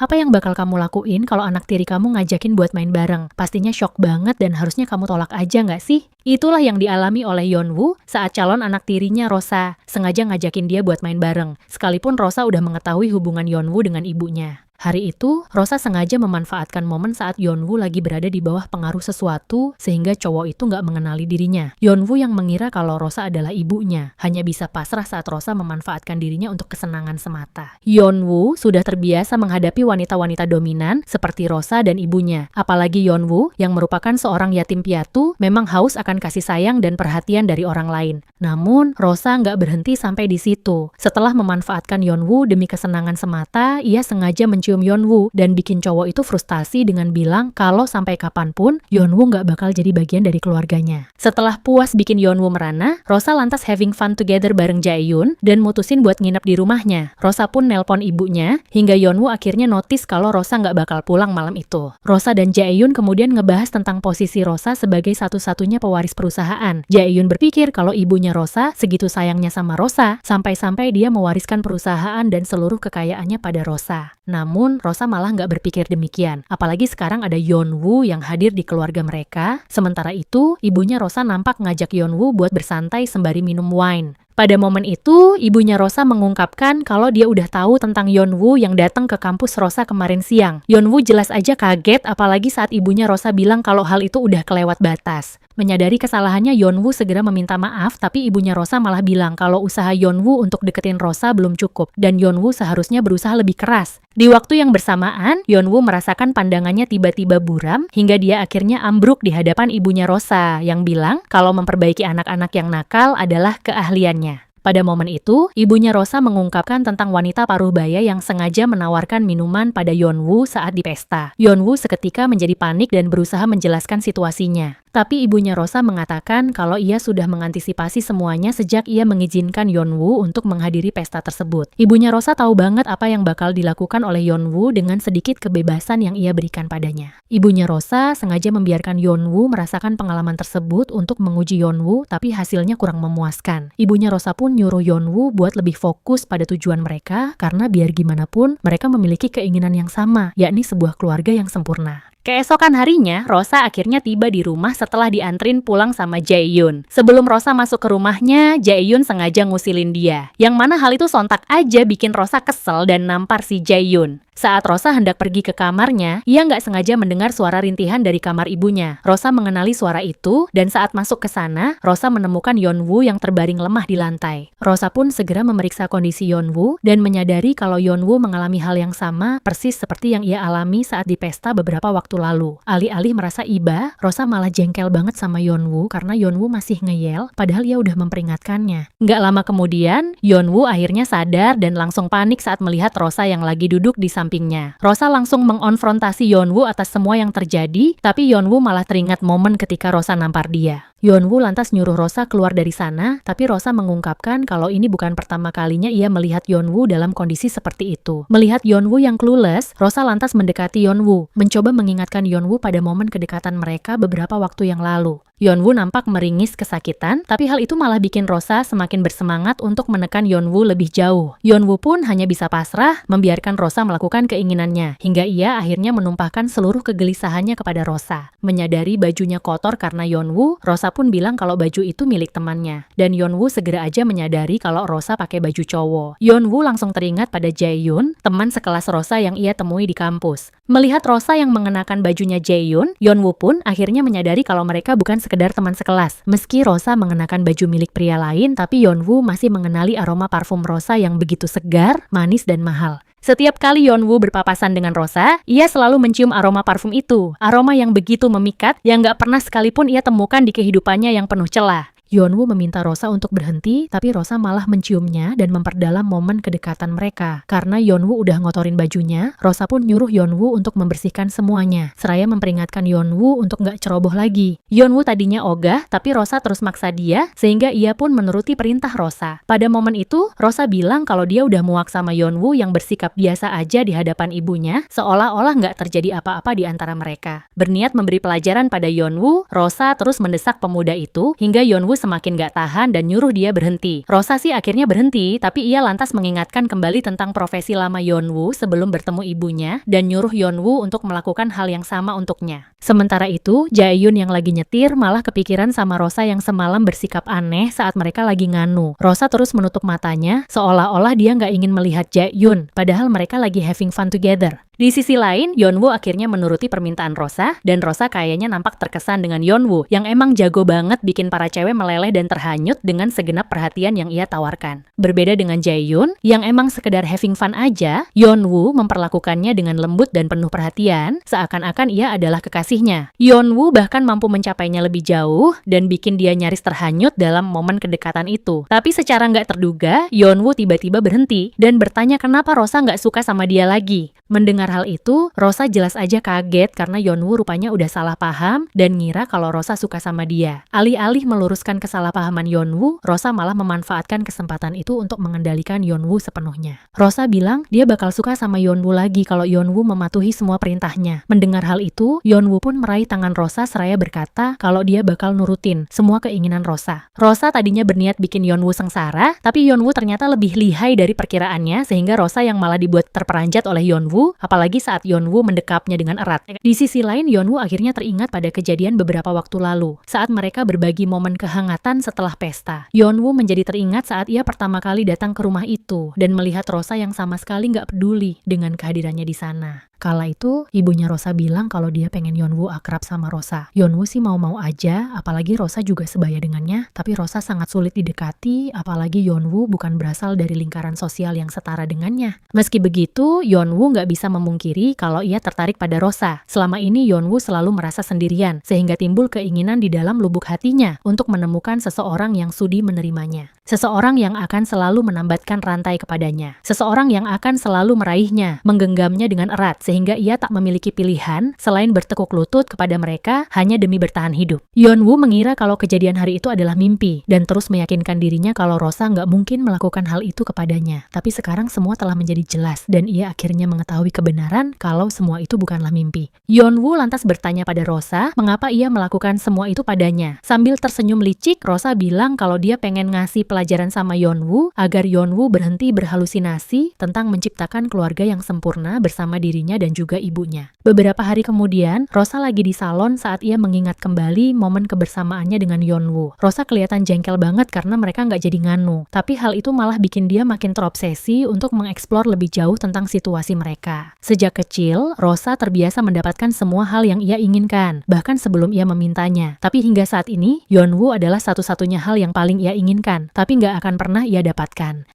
Apa yang bakal kamu lakuin kalau anak tiri kamu ngajakin buat main bareng? Pastinya shock banget dan harusnya kamu tolak aja nggak sih? Itulah yang dialami oleh Yeonwoo saat calon anak tirinya Rosa sengaja ngajakin dia buat main bareng, sekalipun Rosa udah mengetahui hubungan Yeonwoo dengan ibunya. Hari itu, Rosa sengaja memanfaatkan momen saat Yeonwoo lagi berada di bawah pengaruh sesuatu sehingga cowok itu nggak mengenali dirinya. Yeonwoo yang mengira kalau Rosa adalah ibunya, hanya bisa pasrah saat Rosa memanfaatkan dirinya untuk kesenangan semata. Yeonwoo sudah terbiasa menghadapi wanita-wanita dominan seperti Rosa dan ibunya. Apalagi Yeonwoo yang merupakan seorang yatim piatu memang haus akan kasih sayang dan perhatian dari orang lain. Namun, Rosa nggak berhenti sampai di situ. Setelah memanfaatkan Yeonwoo demi kesenangan semata, ia sengaja mencium Yeonwoo dan bikin cowok itu frustasi dengan bilang kalau sampai kapanpun Yeonwoo nggak bakal jadi bagian dari keluarganya. Setelah puas bikin Yeonwoo merana, Rosa lantas having fun together bareng Jaehyun dan mutusin buat nginep di rumahnya. Rosa pun nelpon ibunya, hingga Yeonwoo akhirnya notice kalau Rosa nggak bakal pulang malam itu. Rosa dan Jaehyun kemudian ngebahas tentang posisi Rosa sebagai satu-satunya pewaris perusahaan. Jaehyun berpikir kalau ibunya Rosa segitu sayangnya sama Rosa, sampai-sampai dia mewariskan perusahaan dan seluruh kekayaannya pada Rosa. Namun, Rosa malah nggak berpikir demikian. Apalagi sekarang ada Yeonwoo yang hadir di keluarga mereka. Sementara itu, ibunya Rosa nampak ngajak Yeonwoo buat bersantai sembari minum wine. Pada momen itu, ibunya Rosa mengungkapkan kalau dia udah tahu tentang Yeonwoo yang datang ke kampus Rosa kemarin siang. Yeonwoo jelas aja kaget, apalagi saat ibunya Rosa bilang kalau hal itu udah kelewat batas. Menyadari kesalahannya, Yeonwoo segera meminta maaf, tapi ibunya Rosa malah bilang kalau usaha Yeonwoo untuk deketin Rosa belum cukup, dan Yeonwoo seharusnya berusaha lebih keras. Di waktu yang bersamaan, Yeonwoo merasakan pandangannya tiba-tiba buram, hingga dia akhirnya ambruk di hadapan ibunya Rosa, yang bilang kalau memperbaiki anak-anak yang nakal adalah keahliannya. Pada momen itu, ibunya Rosa mengungkapkan tentang wanita paruh baya yang sengaja menawarkan minuman pada Yeonwoo saat di pesta. Yeonwoo seketika menjadi panik dan berusaha menjelaskan situasinya. Tapi ibunya Rosa mengatakan kalau ia sudah mengantisipasi semuanya sejak ia mengizinkan Yeonwoo untuk menghadiri pesta tersebut. Ibunya Rosa tahu banget apa yang bakal dilakukan oleh Yeonwoo dengan sedikit kebebasan yang ia berikan padanya. Ibunya Rosa sengaja membiarkan Yeonwoo merasakan pengalaman tersebut untuk menguji Yeonwoo, tapi hasilnya kurang memuaskan. Ibunya Rosa pun nyuruh Yeonwoo buat lebih fokus pada tujuan mereka, karena biar gimana pun mereka memiliki keinginan yang sama, yakni sebuah keluarga yang sempurna. Keesokan harinya, Rosa akhirnya tiba di rumah setelah diantrin pulang sama Jaehyun. Sebelum Rosa masuk ke rumahnya, Jaehyun sengaja ngusilin dia. Yang mana hal itu sontak aja bikin Rosa kesel dan nampar si Jaehyun. Saat Rosa hendak pergi ke kamarnya, ia nggak sengaja mendengar suara rintihan dari kamar ibunya. Rosa mengenali suara itu, dan saat masuk ke sana, Rosa menemukan Yeonwoo yang terbaring lemah di lantai. Rosa pun segera memeriksa kondisi Yeonwoo dan menyadari kalau Yeonwoo mengalami hal yang sama persis seperti yang ia alami saat di pesta beberapa waktu lalu. Alih-alih merasa iba, Rosa malah jengkel banget sama Yeonwoo karena Yeonwoo masih ngeyel, padahal ia udah memperingatkannya. Nggak lama kemudian, Yeonwoo akhirnya sadar dan langsung panik saat melihat Rosa yang lagi duduk di sampingnya. Rosa langsung mengonfrontasi Yeonwoo atas semua yang terjadi, tapi Yeonwoo malah teringat momen ketika Rosa nampar dia. Yeonwoo lantas nyuruh Rosa keluar dari sana, tapi Rosa mengungkapkan kalau ini bukan pertama kalinya ia melihat Yeonwoo dalam kondisi seperti itu. Melihat Yeonwoo yang clueless, Rosa lantas mendekati Yeonwoo, mencoba mengingatkan Yeonwoo pada momen kedekatan mereka beberapa waktu yang lalu. Yeonwoo nampak meringis kesakitan, tapi hal itu malah bikin Rosa semakin bersemangat untuk menekan Yeonwoo lebih jauh. Yeonwoo pun hanya bisa pasrah, membiarkan Rosa melakukan keinginannya, hingga ia akhirnya menumpahkan seluruh kegelisahannya kepada Rosa. Menyadari bajunya kotor karena Yeonwoo, Rosa pun bilang kalau baju itu milik temannya. Dan Yeonwoo segera aja menyadari kalau Rosa pakai baju cowok. Yeonwoo langsung teringat pada Jaehyun, teman sekelas Rosa yang ia temui di kampus. Melihat Rosa yang mengenakan bajunya Jaehyun, Yeonwoo pun akhirnya menyadari kalau mereka bukan sekedar teman sekelas. Meski Rosa mengenakan baju milik pria lain, tapi Yeonwoo masih mengenali aroma parfum Rosa yang begitu segar, manis, dan mahal. Setiap kali Yeonwoo berpapasan dengan Rosa, ia selalu mencium aroma parfum itu. Aroma yang begitu memikat, yang gak pernah sekalipun ia temukan di kehidupannya yang penuh celah. Yeonwoo meminta Rosa untuk berhenti, tapi Rosa malah menciumnya dan memperdalam momen kedekatan mereka. Karena Yeonwoo udah ngotorin bajunya, Rosa pun nyuruh Yeonwoo untuk membersihkan semuanya, seraya memperingatkan Yeonwoo untuk nggak ceroboh lagi. Yeonwoo tadinya ogah, tapi Rosa terus maksa dia, sehingga ia pun menuruti perintah Rosa. Pada momen itu, Rosa bilang kalau dia udah muak sama Yeonwoo yang bersikap biasa aja di hadapan ibunya, seolah-olah nggak terjadi apa-apa di antara mereka. Berniat memberi pelajaran pada Yeonwoo, Rosa terus mendesak pemuda itu, hingga Yeonwoo semakin gak tahan dan nyuruh dia berhenti. Rosa sih akhirnya berhenti, tapi ia lantas mengingatkan kembali tentang profesi lama Yeonwoo sebelum bertemu ibunya dan nyuruh Yeonwoo untuk melakukan hal yang sama untuknya. Sementara itu, Jae-yoon yang lagi nyetir malah kepikiran sama Rosa yang semalam bersikap aneh saat mereka lagi nganu. Rosa terus menutup matanya, seolah-olah dia nggak ingin melihat Jae-yoon, padahal mereka lagi having fun together. Di sisi lain, Yeonwoo akhirnya menuruti permintaan Rosa, dan Rosa kayaknya nampak terkesan dengan Yeonwoo, yang emang jago banget bikin para cewek meleleh dan terhanyut dengan segenap perhatian yang ia tawarkan. Berbeda dengan Jae-yoon, yang emang sekedar having fun aja, Yeonwoo memperlakukannya dengan lembut dan penuh perhatian, seakan-akan ia adalah kekasihnya. Yeonwoo bahkan mampu mencapainya lebih jauh, dan bikin dia nyaris terhanyut dalam momen kedekatan itu. Tapi secara nggak terduga, Yeonwoo tiba-tiba berhenti, dan bertanya kenapa Rosa nggak suka sama dia lagi. Mendengar hal itu, Rosa jelas aja kaget karena Yeonwoo rupanya udah salah paham dan ngira kalau Rosa suka sama dia. Alih-alih meluruskan kesalahpahaman Yeonwoo, Rosa malah memanfaatkan kesempatan itu untuk mengendalikan Yeonwoo sepenuhnya. Rosa bilang dia bakal suka sama Yeonwoo lagi kalau Yeonwoo mematuhi semua perintahnya. Mendengar hal itu, Yeonwoo pun meraih tangan Rosa seraya berkata kalau dia bakal nurutin semua keinginan Rosa. Rosa tadinya berniat bikin Yeonwoo sengsara, tapi Yeonwoo ternyata lebih lihai dari perkiraannya sehingga Rosa yang malah dibuat terperanjat oleh Yeonwoo, apalagi saat Yeonwoo mendekapnya dengan erat. Di sisi lain, Yeonwoo akhirnya teringat pada kejadian beberapa waktu lalu, saat mereka berbagi momen kehangatan setelah pesta. Yeonwoo menjadi teringat saat ia pertama kali datang ke rumah itu, dan melihat Rosa yang sama sekali nggak peduli dengan kehadirannya di sana. Kala itu, ibunya Rosa bilang kalau dia pengen Yeonwoo akrab sama Rosa. Yeonwoo sih mau-mau aja, apalagi Rosa juga sebaya dengannya, tapi Rosa sangat sulit didekati, apalagi Yeonwoo bukan berasal dari lingkaran sosial yang setara dengannya. Meski begitu, Yeonwoo nggak bisa memungkiri kalau ia tertarik pada Rosa. Selama ini Yeonwoo selalu merasa sendirian, sehingga timbul keinginan di dalam lubuk hatinya untuk menemukan seseorang yang sudi menerimanya. Seseorang yang akan selalu menambatkan rantai kepadanya. Seseorang yang akan selalu meraihnya, menggenggamnya dengan erat, sehingga ia tak memiliki pilihan selain bertekuk lutut kepada mereka hanya demi bertahan hidup. Yeonwoo mengira kalau kejadian hari itu adalah mimpi, dan terus meyakinkan dirinya kalau Rosa nggak mungkin melakukan hal itu kepadanya. Tapi sekarang semua telah menjadi jelas, dan ia akhirnya mengetahui kebenaran kalau semua itu bukanlah mimpi. Yeonwoo lantas bertanya pada Rosa, mengapa ia melakukan semua itu padanya. Sambil tersenyum licik, Rosa bilang kalau dia pengen ngasih pelajaran sama Yeonwoo agar Yeonwoo berhenti berhalusinasi tentang menciptakan keluarga yang sempurna bersama dirinya dan juga ibunya. Beberapa hari kemudian, Rosa lagi di salon saat ia mengingat kembali momen kebersamaannya dengan Yeonwoo. Rosa kelihatan jengkel banget karena mereka nggak jadi nganu, tapi hal itu malah bikin dia makin terobsesi untuk mengeksplor lebih jauh tentang situasi mereka. Sejak kecil, Rosa terbiasa mendapatkan semua hal yang ia inginkan, bahkan sebelum ia memintanya. Tapi hingga saat ini, Yeonwoo adalah satu-satunya hal yang paling ia inginkan, tapi nggak akan pernah ia dapatkan.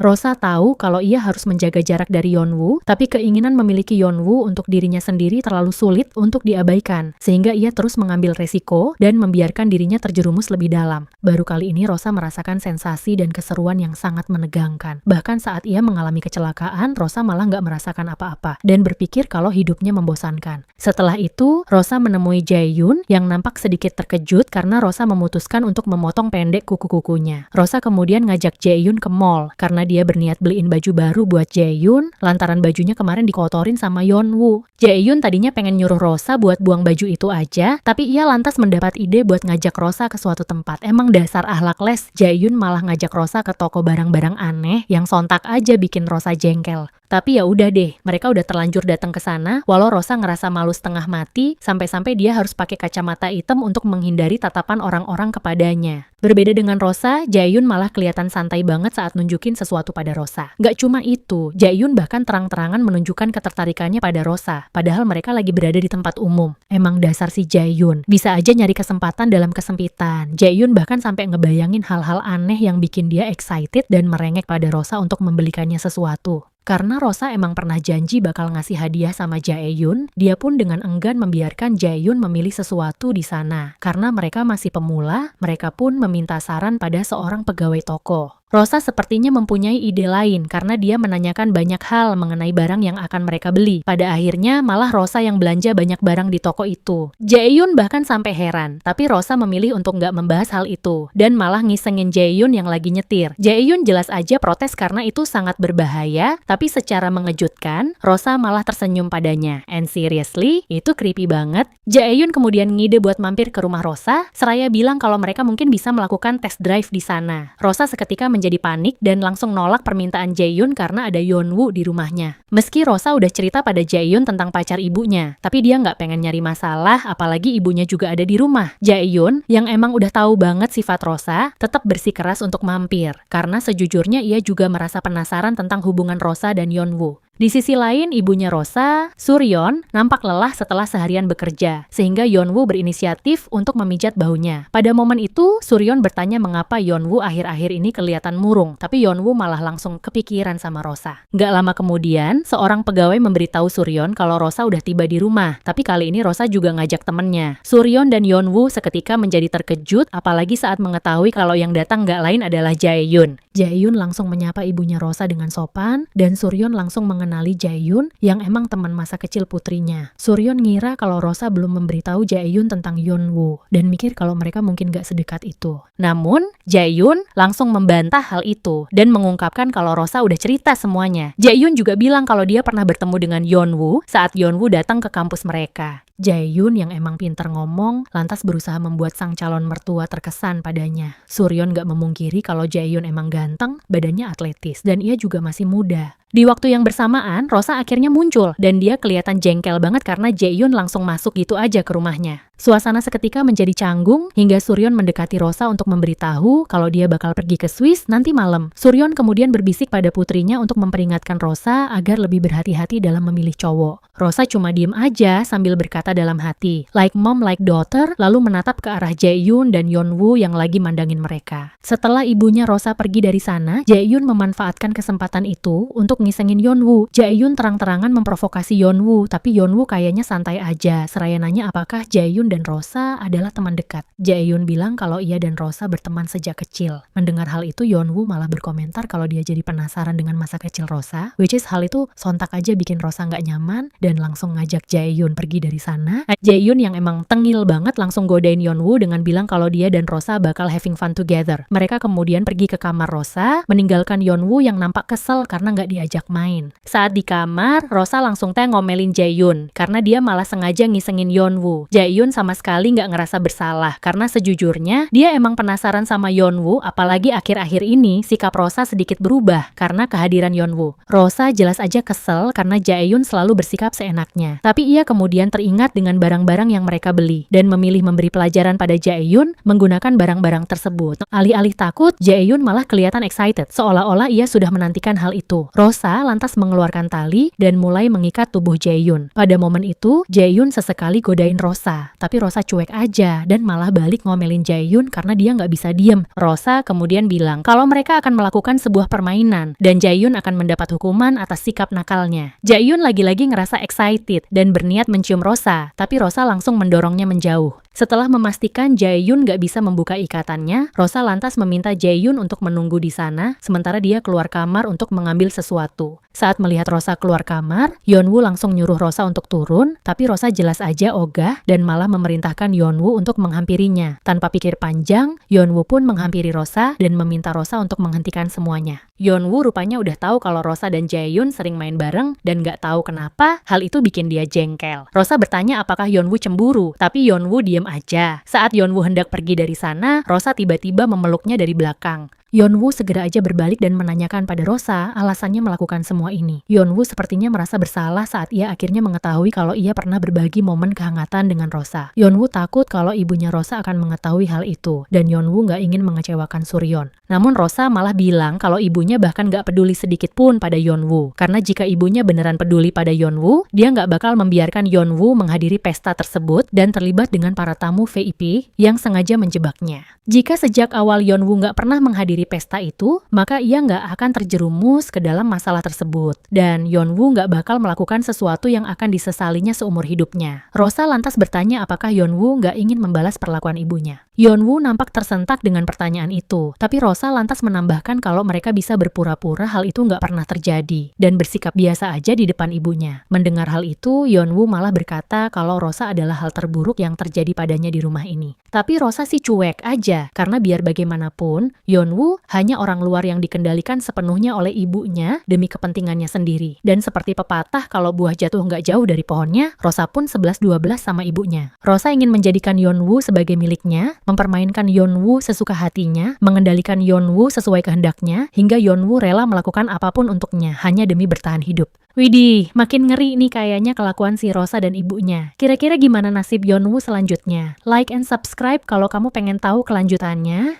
Rosa tahu kalau ia harus menjaga jarak dari Yeonwoo, tapi keinginan memiliki Yeonwoo untuk dirinya sendiri terlalu sulit untuk diabaikan, sehingga ia terus mengambil resiko dan membiarkan dirinya terjerumus lebih dalam. Baru kali ini Rosa merasakan sensasi dan keseruan yang sangat menegangkan. Bahkan saat ia mengalami kecelakaan, Rosa malah nggak merasakan apa-apa dan berpikir kalau hidupnya membosankan. Setelah itu, Rosa menemui Jae-yoon yang nampak sedikit terkejut karena Rosa memutuskan untuk memotong pendek kuku-kukunya. Rosa kemudian ngajak Jae-yoon ke mall karena dia berniat beliin baju baru buat Jae-yoon lantaran bajunya kemarin dikotorin sama Yeonwoo. Jae-yoon tadinya pengen nyuruh Rosa buat buang baju itu aja, tapi ia lantas mendapat ide buat ngajak Rosa ke suatu tempat. Emang dasar ahlak les, Jae-yoon malah ngajak Rosa ke toko barang-barang aneh yang sontak aja bikin Rosa jengkel. Tapi ya udah deh, mereka udah terlanjur datang ke sana, walau Rosa ngerasa malu setengah mati, sampai-sampai dia harus pakai kacamata hitam untuk menghindari tatapan orang-orang kepadanya. Berbeda dengan Rosa, Jae-yoon malah kelihatan santai banget saat nunjukin sesuatu pada Rosa. Gak cuma itu, Jae-yoon bahkan terang-terangan menunjukkan ketertarikannya pada Rosa, padahal mereka lagi berada di tempat umum. Emang dasar si Jae-yoon, bisa aja nyari kesempatan dalam kesempitan. Jae-yoon bahkan sampai ngebayangin hal-hal aneh yang bikin dia excited dan merengek pada Rosa untuk membelikannya sesuatu. Karena Rosa emang pernah janji bakal ngasih hadiah sama Jae-yoon, dia pun dengan enggan membiarkan Jae-yoon memilih sesuatu di sana. Karena mereka masih pemula, mereka pun meminta saran pada seorang pegawai toko. Rosa sepertinya mempunyai ide lain karena dia menanyakan banyak hal mengenai barang yang akan mereka beli. Pada akhirnya malah Rosa yang belanja banyak barang di toko itu. Jae-yoon bahkan sampai heran, tapi Rosa memilih untuk nggak membahas hal itu dan malah ngisengin Jae-yoon yang lagi nyetir. Jae-yoon jelas aja protes karena itu sangat berbahaya, tapi secara mengejutkan, Rosa malah tersenyum padanya. And seriously, itu creepy banget. Jae-yoon kemudian ngide buat mampir ke rumah Rosa, seraya bilang kalau mereka mungkin bisa melakukan test drive di sana. Rosa seketika menjadi panik dan langsung nolak permintaan Jae-yoon karena ada Yeonwoo di rumahnya. Meski Rosa udah cerita pada Jae-yoon tentang pacar ibunya, tapi dia nggak pengen nyari masalah, apalagi ibunya juga ada di rumah. Jae-yoon, yang emang udah tahu banget sifat Rosa, tetap bersikeras untuk mampir, karena sejujurnya ia juga merasa penasaran tentang hubungan Rosa dan Yeonwoo. Di sisi lain, ibunya Rosa, Suryeon, nampak lelah setelah seharian bekerja, sehingga Yeonwoo berinisiatif untuk memijat bahunya. Pada momen itu, Suryeon bertanya mengapa Yeonwoo akhir-akhir ini kelihatan murung, tapi Yeonwoo malah langsung kepikiran sama Rosa. Nggak lama kemudian, seorang pegawai memberitahu Suryeon kalau Rosa udah tiba di rumah, tapi kali ini Rosa juga ngajak temennya. Suryeon dan Yeonwoo seketika menjadi terkejut, apalagi saat mengetahui kalau yang datang nggak lain adalah Jae-yoon. Jae-yoon langsung menyapa ibunya Rosa dengan sopan, dan Suryeon langsung mengenali Jae-yoon yang emang teman masa kecil putrinya. Suryeon ngira kalau Rosa belum memberitahu Jae-yoon tentang Yeonwoo, dan mikir kalau mereka mungkin gak sedekat itu. Namun, Jae-yoon langsung membantah hal itu, dan mengungkapkan kalau Rosa udah cerita semuanya. Jae-yoon juga bilang kalau dia pernah bertemu dengan Yeonwoo saat Yeonwoo datang ke kampus mereka. Jae-yoon yang emang pintar ngomong, lantas berusaha membuat sang calon mertua terkesan padanya. Suryeon gak memungkiri kalau Jae-yoon emang ganteng, badannya atletis, dan ia juga masih muda. Di waktu yang bersamaan, Rosa akhirnya muncul, dan dia kelihatan jengkel banget karena Jae-yoon langsung masuk gitu aja ke rumahnya. Suasana seketika menjadi canggung, hingga Suryeon mendekati Rosa untuk memberitahu kalau dia bakal pergi ke Swiss nanti malam. Suryeon kemudian berbisik pada putrinya untuk memperingatkan Rosa agar lebih berhati-hati dalam memilih cowok. Rosa cuma diem aja sambil berkata dalam hati, like mom, like daughter, lalu menatap ke arah Jae-yoon dan Yeonwoo yang lagi mandangin mereka. Setelah ibunya Rosa pergi dari sana, Jae-yoon memanfaatkan kesempatan itu untuk ngisengin Yeonwoo. Jae-yoon terang-terangan memprovokasi Yeonwoo, tapi Yeonwoo kayaknya santai aja, seraya nanya apakah Jae-yoon dan Rosa adalah teman dekat. Jae-yoon bilang kalau ia dan Rosa berteman sejak kecil. Mendengar hal itu, Yeonwoo malah berkomentar kalau dia jadi penasaran dengan masa kecil Rosa, which is hal itu sontak aja bikin Rosa nggak nyaman, dan langsung ngajak Jae-yoon pergi dari sana. Jae-yoon yang emang tengil banget langsung godain Yeonwoo dengan bilang kalau dia dan Rosa bakal having fun together. Mereka kemudian pergi ke kamar Rosa, meninggalkan Yeonwoo yang nampak kesel karena nggak diajak main. Saat di kamar, Rosa langsung ngomelin Jae-yoon karena dia malah sengaja ngisengin Yeonwoo. Jae-yoon sama sekali nggak ngerasa bersalah karena sejujurnya dia emang penasaran sama Yeonwoo, apalagi akhir-akhir ini sikap Rosa sedikit berubah karena kehadiran Yeonwoo. Rosa jelas aja kesel karena Jae-yoon selalu bersikap seenaknya. Tapi ia kemudian teringat dengan barang-barang yang mereka beli dan memilih memberi pelajaran pada Jae-yoon menggunakan barang-barang tersebut. Alih-alih takut, Jae-yoon malah kelihatan excited, seolah-olah ia sudah menantikan hal itu. Rosa lantas mengeluarkan tali dan mulai mengikat tubuh Jae-yoon. Pada momen itu, Jae-yoon sesekali godain Rosa, tapi Rosa cuek aja dan malah balik ngomelin Jae-yoon karena dia nggak bisa diem. Rosa kemudian bilang kalau mereka akan melakukan sebuah permainan dan Jae-yoon akan mendapat hukuman atas sikap nakalnya. Jae-yoon lagi-lagi ngerasa excited dan berniat mencium Rosa, tapi Rosa langsung mendorongnya menjauh. Setelah memastikan Jae-yoon gak bisa membuka ikatannya, Rosa lantas meminta Jae-yoon untuk menunggu di sana, sementara dia keluar kamar untuk mengambil sesuatu. Saat melihat Rosa keluar kamar, Yeonwoo langsung nyuruh Rosa untuk turun, tapi Rosa jelas aja ogah dan malah memerintahkan Yeonwoo untuk menghampirinya. Tanpa pikir panjang, Yeonwoo pun menghampiri Rosa dan meminta Rosa untuk menghentikan semuanya. Yeonwoo rupanya udah tahu kalau Rosa dan Jae-yoon sering main bareng dan gak tahu kenapa hal itu bikin dia jengkel. Rosa bertanya apakah Yeonwoo cemburu, tapi Yeonwoo diem aja. Saat Yeonwoo hendak pergi dari sana, Rosa tiba-tiba memeluknya dari belakang. Yeonwoo segera aja berbalik dan menanyakan pada Rosa alasannya melakukan semua ini. Yeonwoo sepertinya merasa bersalah saat ia akhirnya mengetahui kalau ia pernah berbagi momen kehangatan dengan Rosa. Yeonwoo takut kalau ibunya Rosa akan mengetahui hal itu, dan Yeonwoo nggak ingin mengecewakan Suryeon. Namun Rosa malah bilang kalau ibunya bahkan nggak peduli sedikit pun pada Yeonwoo, karena jika ibunya beneran peduli pada Yeonwoo, dia nggak bakal membiarkan Yeonwoo menghadiri pesta tersebut dan terlibat dengan para tamu VIP yang sengaja menjebaknya. Jika sejak awal Yeonwoo nggak pernah menghadiri pesta itu, maka ia nggak akan terjerumus ke dalam masalah tersebut. Dan Yeonwoo nggak bakal melakukan sesuatu yang akan disesalinya seumur hidupnya. Rosa lantas bertanya apakah Yeonwoo nggak ingin membalas perlakuan ibunya. Yeonwoo nampak tersentak dengan pertanyaan itu, tapi Rosa lantas menambahkan kalau mereka bisa berpura-pura hal itu nggak pernah terjadi, dan bersikap biasa aja di depan ibunya. Mendengar hal itu, Yeonwoo malah berkata kalau Rosa adalah hal terburuk yang terjadi padanya di rumah ini. Tapi Rosa sih cuek aja, karena biar bagaimanapun, Yeonwoo hanya orang luar yang dikendalikan sepenuhnya oleh ibunya demi kepentingannya sendiri. Dan seperti pepatah kalau buah jatuh nggak jauh dari pohonnya, Rosa pun 11-12 sama ibunya. Rosa ingin menjadikan Yeonwoo sebagai miliknya, mempermainkan Yeonwoo sesuka hatinya, mengendalikan Yeonwoo sesuai kehendaknya, hingga Yeonwoo rela melakukan apapun untuknya, hanya demi bertahan hidup. Widih, makin ngeri nih kayaknya kelakuan si Rosa dan ibunya. Kira-kira gimana nasib Yeonwoo selanjutnya? Like and subscribe kalau kamu pengen tahu kelanjutannya.